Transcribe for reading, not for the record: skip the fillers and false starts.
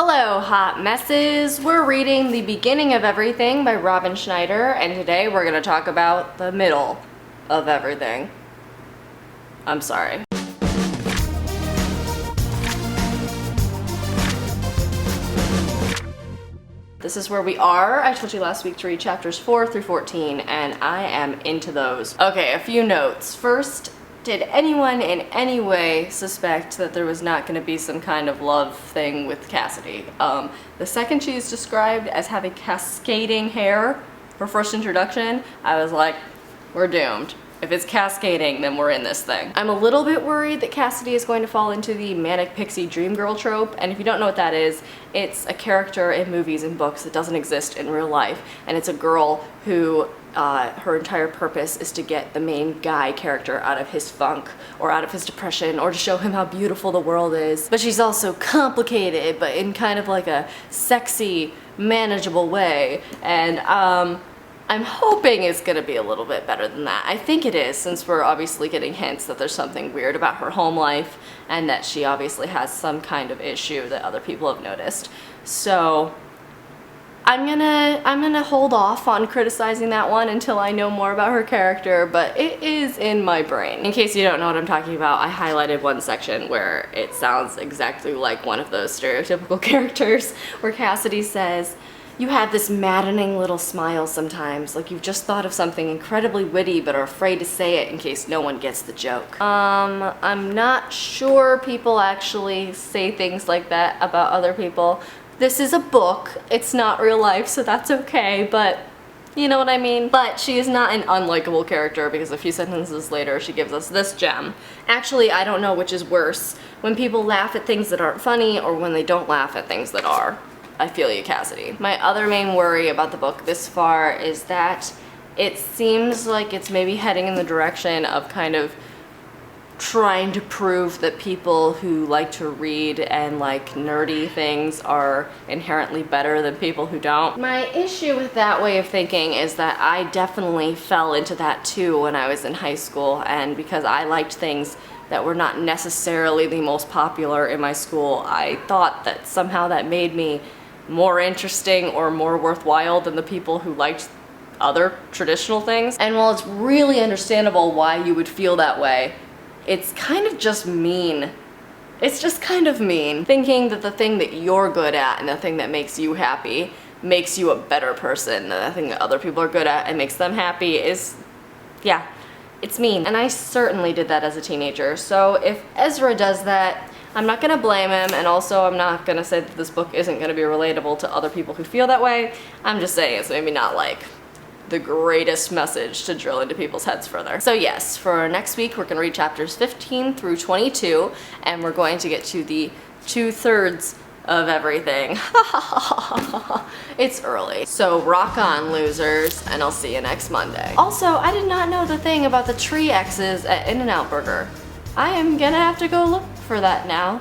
Hello, hot messes! We're reading The Beginning of Everything by Robin Schneider, and today we're going to talk about the middle of everything. I'm sorry. This is where we are. I told you last week to read chapters 4 through 14, and I am into those. Okay, a few notes. First, did anyone in any way suspect that there was not going to be some kind of love thing with Cassidy? The second she is described as having cascading hair, her first introduction, I was like, we're doomed. If it's cascading, then we're in this thing. I'm a little bit worried that Cassidy is going to fall into the manic pixie dream girl trope, and if you don't know what that is, it's a character in movies and books that doesn't exist in real life, and it's a girl who her entire purpose is to get the main guy character out of his funk or out of his depression or to show him how beautiful the world is. But she's also complicated, but in kind of like a sexy, manageable way, and I'm hoping it's gonna be a little bit better than that. I think it is, since we're obviously getting hints that there's something weird about her home life and that she obviously has some kind of issue that other people have noticed. So I'm gonna hold off on criticizing that one until I know more about her character, but it is in my brain. In case you don't know what I'm talking about, I highlighted one section where it sounds exactly like one of those stereotypical characters, where Cassidy says, "You have this maddening little smile sometimes, like you've just thought of something incredibly witty but are afraid to say it in case no one gets the joke." I'm not sure people actually say things like that about other people. This is a book, it's not real life, so that's okay, but you know what I mean? But she is not an unlikable character because a few sentences later she gives us this gem. Actually, I don't know which is worse, when people laugh at things that aren't funny or when they don't laugh at things that are. I feel you, Cassidy. My other main worry about the book this far is that it seems like it's maybe heading in the direction of kind of trying to prove that people who like to read and like nerdy things are inherently better than people who don't. My issue with that way of thinking is that I definitely fell into that too when I was in high school, and because I liked things that were not necessarily the most popular in my school, I thought that somehow that made me more interesting or more worthwhile than the people who liked other traditional things. And while it's really understandable why you would feel that way, it's kind of just mean. It's just kind of mean. Thinking that the thing that you're good at and the thing that makes you happy makes you a better person than the thing that other people are good at and makes them happy is, yeah, it's mean. And I certainly did that as a teenager. So if Ezra does that, I'm not gonna blame him, and also I'm not gonna say that this book isn't gonna be relatable to other people who feel that way. I'm just saying it's maybe not like the greatest message to drill into people's heads further. So yes, for next week we're gonna read chapters 15 through 22, and we're going to get to the 2/3 of everything. It's early. So rock on, losers, and I'll see you next Monday. Also, I did not know the thing about the tree X's at In-N-Out Burger. I am gonna have to go look for that now.